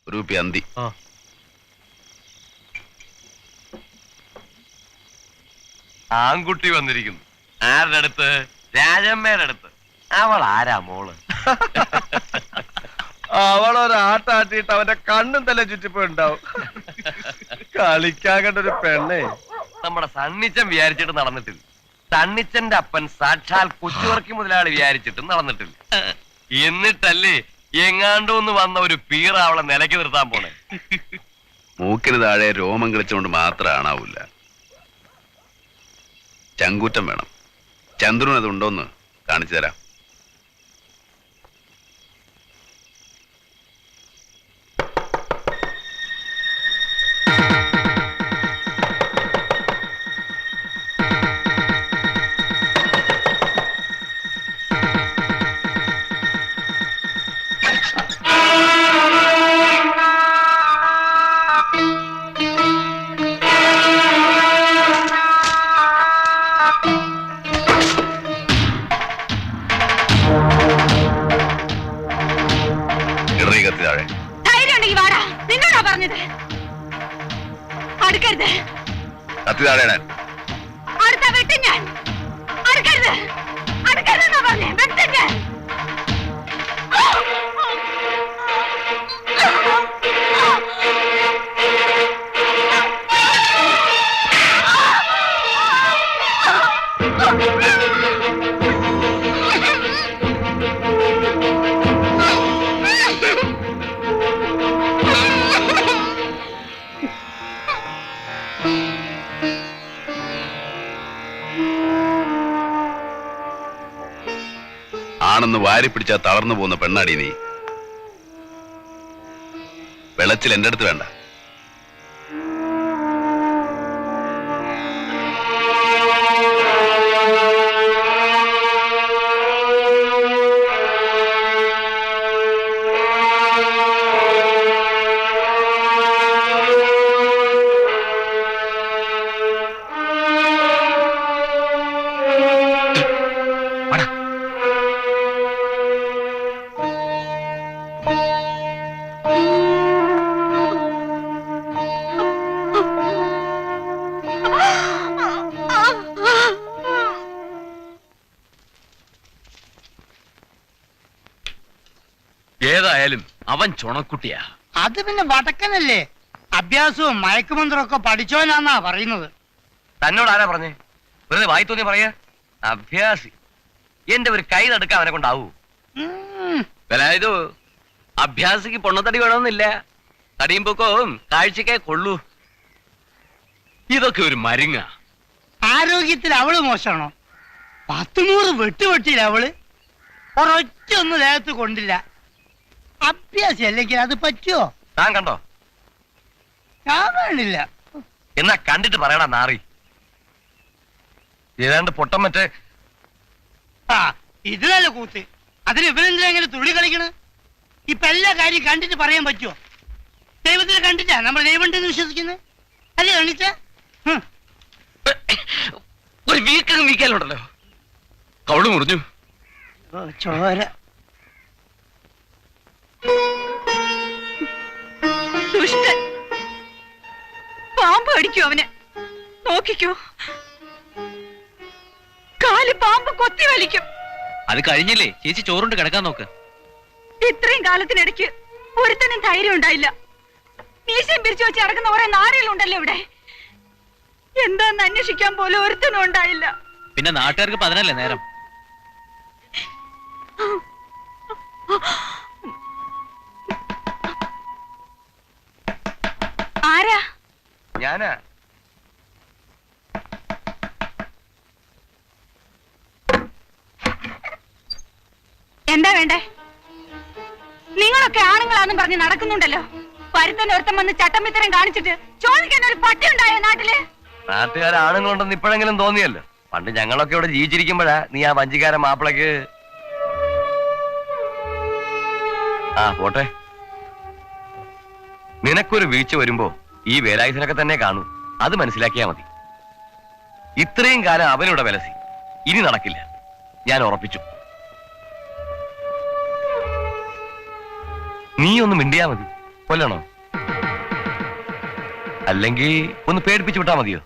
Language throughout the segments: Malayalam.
രൂപ അന്തി. ആൺകുട്ടി വന്നിരിക്കുന്നു. ആരുടെ അടുത്ത്? രാജമ്മയുടെ അടുത്ത്. അവൾ ആരാ മോള്? അവളൊരാട്ടാട്ടിട്ട് അവന്റെ കണ്ണും തല ചുറ്റിപ്പോണ്ടാവും. കളിക്കാൻ കണ്ടൊരു പെണ്ണേ. നമ്മുടെ സണ്ണിച്ചൻ വിചാരിച്ചിട്ട് നടന്നിട്ടില്ല. സണ്ണിച്ചന്റെ അപ്പൻ സാക്ഷാൽ കൊച്ചുവർക്കി മുതലാളി വിചാരിച്ചിട്ടും നടന്നിട്ടില്ല. എന്നിട്ടല്ലേ എങ്ങാണ്ടോന്ന് വന്ന ഒരു പീറ അവളെ നിലയ്ക്ക് നിർത്താൻ പോണേ. മൂക്കിന് താഴെ രോമം കളിച്ചുകൊണ്ട് മാത്രം ആണാവൂല, ചങ്കൂറ്റം വേണം. ചന്ദ്രൻ അതുണ്ടോന്ന് കാണിച്ചു തരാം. കത്തി താഴെ ആണെന്ന് വാരി പിടിച്ചാൽ തളർന്നു പോകുന്ന പെണ്ണാടി നീ. വെള്ളച്ചിൽ എന്റെ അടുത്ത് വേണ്ട. ഏതായാലും അവൻ ചുണക്കുട്ടിയാ. അത് പിന്നെ വടക്കനല്ലേ, അഭ്യാസവും മയക്കുമന്ത്രവും ഒക്കെ പഠിച്ചോനാന്നാ പറയുന്നത്. തന്നോട് ആരാ പറഞ്ഞേ? വെറുതെ വായി തോന്നി പറയാ. അഭ്യാസി. എന്റെ ഒരു കൈ തടുക്കാൻ അവനെ കൊണ്ടാവൂ? ഇത് അഭ്യാസിക്ക് പൊണ്ണത്തടി വേണമെന്നില്ല. തടിയും പൊക്കവും കാഴ്ചക്കേ കൊള്ളൂ. ഇതൊക്കെ ഒരു മരുങ്ങ. ആരോഗ്യത്തിൽ അവള് മോശമാണോ? 10-100 വെട്ടുവെട്ടില്ല അവള്. ഒരൊറ്റ ഒന്നും ദേഹത്ത് കൊണ്ടില്ല. അഭ്യാസി അല്ലെങ്കിൽ അത് പറ്റുമോ? താൻ കണ്ടോ? ഞാൻ കാണില്ല. എന്നാ കണ്ടിട്ട് പറയടാ നാറി. ഏതാണ്ട് പൊട്ടം മറ്റേ. ആ ഇത് നല്ല കൂത്ത്. അതിന് ഇവരെന്തിനാ ഇങ്ങനെ തുള്ളി കളിക്കണ്? ഇപ്പൊ എല്ലാ കാര്യം കണ്ടിട്ട് പറയാൻ പറ്റുമോ? ദൈവത്തിനെ കണ്ടിട്ടാ നമ്മൾ ദൈവം ഉണ്ടെന്ന് വിശ്വസിക്കുന്നത് അല്ലേ കാണിച്ച? ഒരു വീക്കാലുണ്ടല്ലോ. കവള് മുറിഞ്ഞു. ചോര. ദുഷ്ടൻ. പാമ്പ് അടിക്കൂ അവന്. നോക്കിക്കോ, കാല് പാമ്പ് കൊത്തി വലിക്കും. അത് കഴിഞ്ഞില്ലേ ചേച്ചി? ചോറുണ്ട് കിടക്കാൻ നോക്ക്. ഇത്രയും കാലത്തിനിടയ്ക്ക് ഒരുത്തനും ധൈര്യം ഉണ്ടായില്ല. മീശയും പിരിച്ചു വെച്ച് നടക്കുന്ന കുറെ നാരകളുണ്ടല്ലോ ഇവിടെ. എന്താന്ന് അന്വേഷിക്കാൻ പോലും ഒരുത്തനും ഉണ്ടായില്ല. പിന്നെ നാട്ടുകാർക്ക് പതിനല്ലേ നേരം. ആരാ? ഞാനാ. എന്താ വേണ്ടേ? നിങ്ങളൊക്കെ ആണുങ്ങളാന്നും പറഞ്ഞ് നടക്കുന്നുണ്ടല്ലോ. പരുത്തൻ ഒരുത്തം വന്ന് ചട്ടമ്പിത്തരം കാണിച്ചിട്ട് ചോദിക്കാൻ ഒരു പട്ടി ഉണ്ടായോ നാട്ടില്? നാട്ടുകാർ ആണുങ്ങളുണ്ടെന്ന് ഇപ്പോഴെങ്കിലും തോന്നിയല്ലോ. പണ്ട് ഞങ്ങളൊക്കെ ഇവിടെ ജീവിച്ചിരിക്കുമ്പോഴാ നീ ആ വഞ്ചിക്കാരൻ മാപ്പിളക്ക്. ആ പോട്ടെ. നിനക്കൊരു വീഴ്ച വരുമ്പോ ഈ വേലായുധനൊക്കെ തന്നെ കാണൂ. അത് മനസ്സിലാക്കിയാ മതി. ഇത്രയും കാലം അവനിവിടെ വിലസി. ഇനി നടക്കില്ല, ഞാൻ ഉറപ്പിച്ചു. നീ ഒന്ന് മിണ്ടിയാ മതി. കൊല്ലണോ? അല്ലെങ്കിൽ ഒന്ന് പേടിപ്പിച്ചു വിട്ടാ മതിയോ?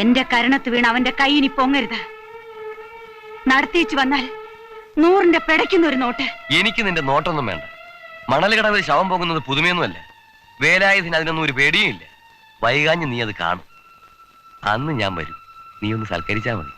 എന്റെ കരണത്ത് വീണ് അവന്റെ കൈയിനി പൊങ്ങരുത്. നടത്തിച്ചു വന്നാൽ 100ന്റെ പിടയ്ക്കുന്ന ഒരു നോട്ട്. എനിക്ക് നിന്റെ നോട്ടൊന്നും വേണ്ട. മണലുകടവിൽ ശവം പോകുന്നത് പുതുമയൊന്നുമല്ല. വേലായുധന് അതിനൊന്നും ഒരു പേടിയും ഇല്ല. വൈകാഞ്ഞ് നീ അത് കാണും. അന്ന് ഞാൻ വരും. നീ ഒന്ന് സൽക്കരിച്ചാ മതി.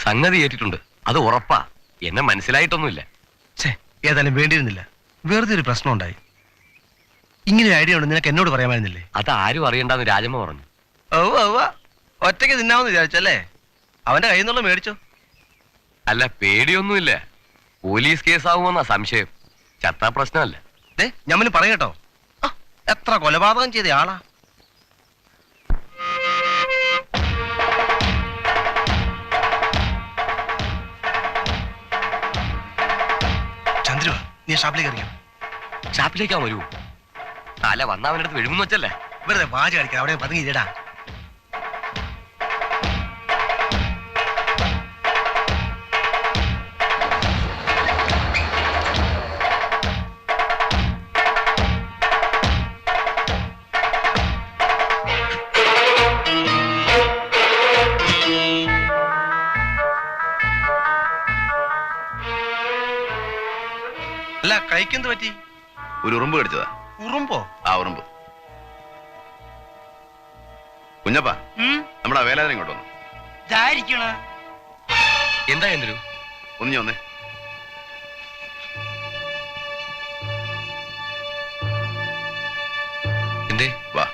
സംഗതി ഏറ്റിട്ടുണ്ട്, അത് ഉറപ്പാ. എന്നെ മനസ്സിലായിട്ടൊന്നുമില്ല. ഏതായാലും വേണ്ടിയിരുന്നില്ല. വെറുതെ ഒരു പ്രശ്നം ഉണ്ടായി. ഇങ്ങനെ ഒരു ഐഡിയ ഉണ്ട്, നിനക്ക് എന്നോട് പറയാമായിരുന്നില്ലേ? അത് ആരും അറിയണ്ടെന്ന് രാജമ്മ പറഞ്ഞു. ഒറ്റയ്ക്ക് തിന്നാമെന്ന് വിചാരിച്ചല്ലേ? അവന്റെ കയ്യിൽ നിന്നുള്ള മേടിച്ചോ? അല്ല, പേടിയൊന്നുമില്ല. പോലീസ് കേസാവുമെന്നാ സംശയം. ചത്താ പ്രശ്നമല്ല. ഞമ്മന് പറയട്ടോ, എത്ര കൊലപാതകം ചെയ്ത ആളാ. ചന്ദ്രു, നീ ഷാപ്പിലേക്ക് അറിയാം. ഷാപ്പിലേക്കാ വരൂ. തല വന്ന അവൻ്റെ അടുത്ത് വീഴുമെന്ന് വെച്ചല്ലേ? വെറുതെ വാച കളിക്കാം. അവിടെ പതുങ്ങിയിടാ. അല്ല, കഴിക്കെന്ത് പറ്റി? ഒരു ഉറുമ്പ് കടിച്ചതാ. ഉറുമ്പോ? ആ ഉറുമ്പ്. കുഞ്ഞപ്പ, നമ്മുടെ വേലാതിനെ ഇങ്ങോട്ട് വന്നു. എന്താ എന്തൊരു ഒന്നിഞ്ഞു വന്നേ. എന്തേ? വാ.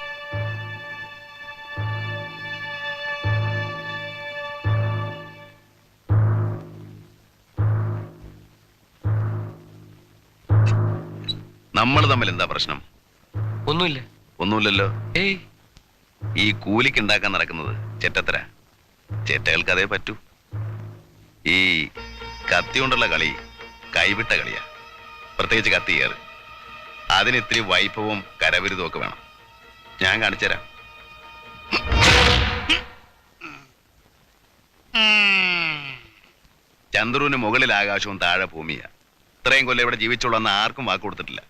നമ്മൾ തമ്മിൽ എന്താ പ്രശ്നം? ഒന്നുമില്ല. ഒന്നുമില്ലല്ലോ. ഏയ്, ഈ കൂലിക്ക് ഉണ്ടാക്കാൻ നടക്കുന്നത് ചെറ്റത്തര. ചെറ്റകൾക്ക് അതേ പറ്റൂ. ഈ കത്തി കൊണ്ടുള്ള കളി കൈവിട്ട കളിയാ. പ്രത്യേകിച്ച് കത്തി കയറ്. അതിന് ഇത്തിരി വൈഭവവും കരവിരുതും ഒക്കെ വേണം. ഞാൻ കാണിച്ചുതരാം. ചന്ദ്രുവിന് മുകളിൽ ആകാശവും താഴെ ഭൂമിയാ. ഇത്രയും കൊല്ലം ഇവിടെ ജീവിച്ചുള്ളെന്ന് ആർക്കും വാക്ക് കൊടുത്തിട്ടില്ല.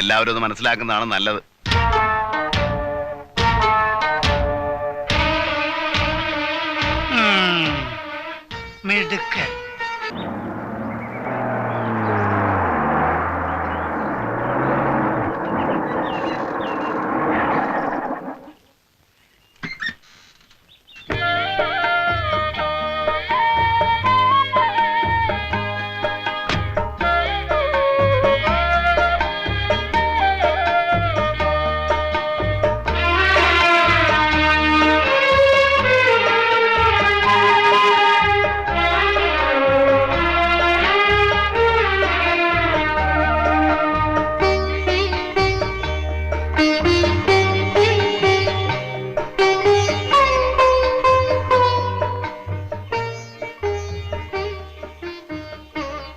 എല്ലാവരും അത് മനസ്സിലാക്കുന്നതാണ് നല്ലത്. മിടുക്കൻ.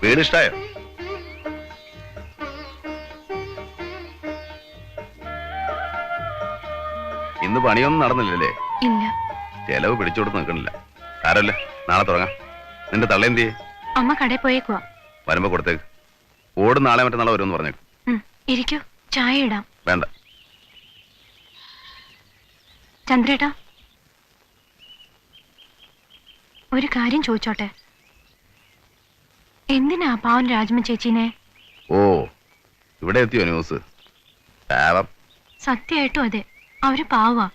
വീട് ഇഷ്ടായോ? ഇന്ന് പണിയൊന്നും നടന്നില്ലല്ലേ? ഇല്ല. ചെലവ് പിടിച്ചോടുത്ത് നിൽക്കണില്ല. സാരമില്ല, നാളെ തുടങ്ങാം. നിന്റെ തള്ളേന്തി അമ്മ കടയിൽ പോയേക്കുവാ. വരുമ്പോ കൊടുത്തേക്ക്. ഓട് നാളെ മറ്റന്നാളെ വരുമെന്ന് പറഞ്ഞേക്ക്. ഇരിക്കൂ, ചായ ഇടാം. വേണ്ട. ചന്ദ്രേട്ടാ, ഒരു കാര്യം ചോദിച്ചോട്ടെ? എന്തിനാ പാവൻ രാജമ്മ ചേച്ചീനെ? ഓ, ഇവിടെ എത്തിയോ ന്യൂസ്? പാവം. സത്യമായിട്ടും അതെ, അവര് പാവാ.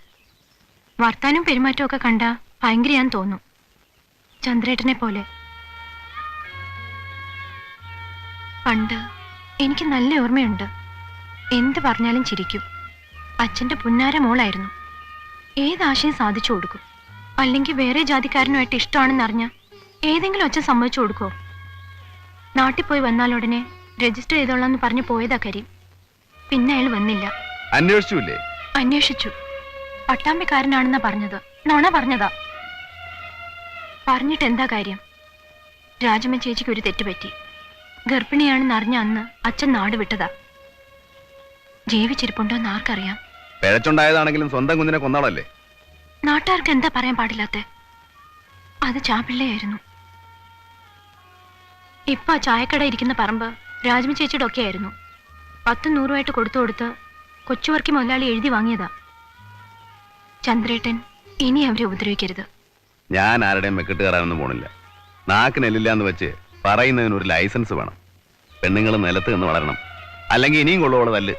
വർത്താനം പെരുമാറ്റവും ഒക്കെ കണ്ട ഭയങ്കരയാന്ന് തോന്നും, ചന്ദ്രേട്ടനെ പോലെ. പണ്ട് എനിക്ക് നല്ല ഓർമ്മയുണ്ട്. എന്ത് പറഞ്ഞാലും ചിരിക്കും. അച്ഛന്റെ പുന്നാര മോളായിരുന്നു. ഏതാശയം സാധിച്ചു കൊടുക്കും. അല്ലെങ്കിൽ വേറെ ജാതിക്കാരനുമായിട്ട് ഇഷ്ടമാണെന്ന് അറിഞ്ഞ ഏതെങ്കിലും അച്ഛൻ സമ്മതിച്ചു കൊടുക്കോ? നാട്ടിൽ പോയി വന്നാലുടനെ രജിസ്റ്റർ ചെയ്തോളാന്ന് പറഞ്ഞു പോയതാ കരീം. പിന്നെ അയാൾ വന്നില്ല. അന്വേഷിച്ചില്ലേ? അന്വേഷിച്ചു. പട്ടാമ്പിക്കാരനാണെന്നാ പറഞ്ഞത്. നോണ പറഞ്ഞതാ. പറഞ്ഞിട്ട് എന്താ കാര്യം? രാജമ്മ ചേച്ചിക്ക് ഒരു തെറ്റുപറ്റി. ഗർഭിണിയാണെന്ന് അറിഞ്ഞ അന്ന് അച്ഛൻ നാട് വിട്ടതാ. ജീവിച്ചിരിപ്പുണ്ടോന്ന് ആർക്കറിയാം? പിഴച്ചുണ്ടായതാണെങ്കിലും സ്വന്തം കുഞ്ഞിനെ കൊന്നാളല്ലേ? നാട്ടുകാർക്ക് എന്താ പറയാൻ പാടില്ലാത്ത? അത് ചാപ്പിള്ളയായിരുന്നു. ഇപ്പൊ ആ ചായക്കട ഇരിക്കുന്ന പറമ്പ് രാജമ്മ ചേച്ചിയുടെ ഒക്കെ ആയിരുന്നു. 10-100 കൊടുത്ത് കൊച്ചുവർക്കി മുതലാളി എഴുതി വാങ്ങിയതാ. ചന്ദ്രേട്ടൻ ഇനി അവരെ ഉപദ്രവിക്കരുത്. ഞാൻ ആരുടെയും മെക്കിട്ട് കയറാനൊന്നും പോണില്ല. നാക്കിനെല്ലില്ല എന്ന് വെച്ച് പറയുന്നതിന് ഒരു ലൈസൻസ് വേണം. പെണ്ണുങ്ങൾ നിലത്ത് നിന്ന് വളരണം, അല്ലെങ്കിൽ ഇനിയും കൊള്ളുവോളെ തല്ല്.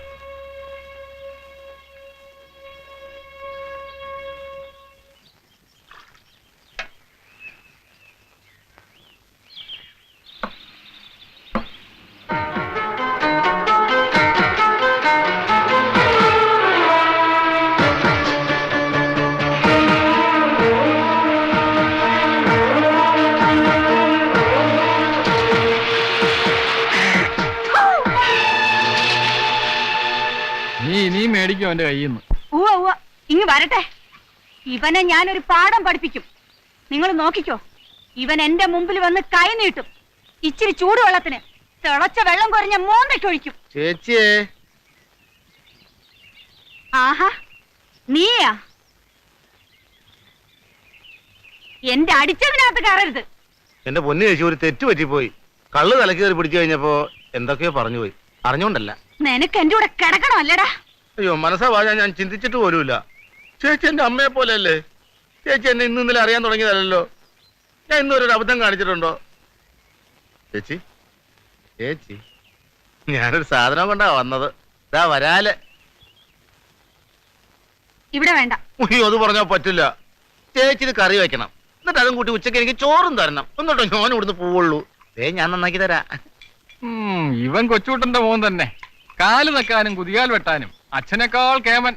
നീ മേടിക്കും അവന്റെ കയ്യിൽ നിന്ന്. ഇങ്ങ് വരട്ടെ. ഇവനെ ഞാനൊരു പാഠം പഠിപ്പിക്കും. നിങ്ങൾ നോക്കിക്കോ. ഇവൻ എന്റെ മുമ്പിൽ വന്ന് കൈ നീട്ടും. ഇച്ചിരി ചൂടുവെള്ളത്തിന് തിളച്ച വെള്ളം കുറഞ്ഞ മൂന്നിട്ടൊഴിക്കും. ചേച്ചിയേ, ആഹാ, നീയാ? എന്റെ അടിച്ചതിനകത്ത് കയറരുത്. എന്റെ പൊന്നു ചേച്ചി, ഒരു തെറ്റ് പറ്റിപ്പോയി. കള്ള് തലക്ക് കയറി പിടിച്ചു കഴിഞ്ഞപ്പോ എന്തൊക്കെയോ പറഞ്ഞു പോയി. അറിഞ്ഞോണ്ടല്ല. നിനക്ക് എന്റെ കൂടെ കിടക്കണോ അല്ലടാ? അയ്യോ, മനസ്സാ വാഴാൻ ഞാൻ ചിന്തിച്ചിട്ട് പോലുമില്ല. ചേച്ചി എന്റെ അമ്മയെ പോലെ അല്ലേ? ചേച്ചി എന്നെ ഇന്നലെ അറിയാൻ തുടങ്ങിയതല്ലോ. ഞാൻ ഇന്നൊരു അബദ്ധം കാണിച്ചിട്ടുണ്ടോ? ചേച്ചി ചേച്ചി ഞാനൊരു സാധനം കൊണ്ടാ വന്നത്. ഇതാ വരാല്. ഇവിടെ വേണ്ട. അയ്യോ, അത് പറഞ്ഞാ പറ്റില്ല. ചേച്ചിന് കറി വെക്കണം, എന്നിട്ട് അതും കൂട്ടി ഉച്ചയ്ക്ക് എനിക്ക് ചോറും തരണം. എന്നിട്ടോ ഞാൻ ഇവിടുന്ന് പോവുള്ളൂ. ഞാൻ നന്നാക്കി തരാ. ഇവൻ കൊച്ചുകൂട്ടന്റെ മോൻ തന്നെ. കാല് നക്കാനും കുതികാൽ വെട്ടാനും അച്ഛനേക്കാൾ കേമൻ.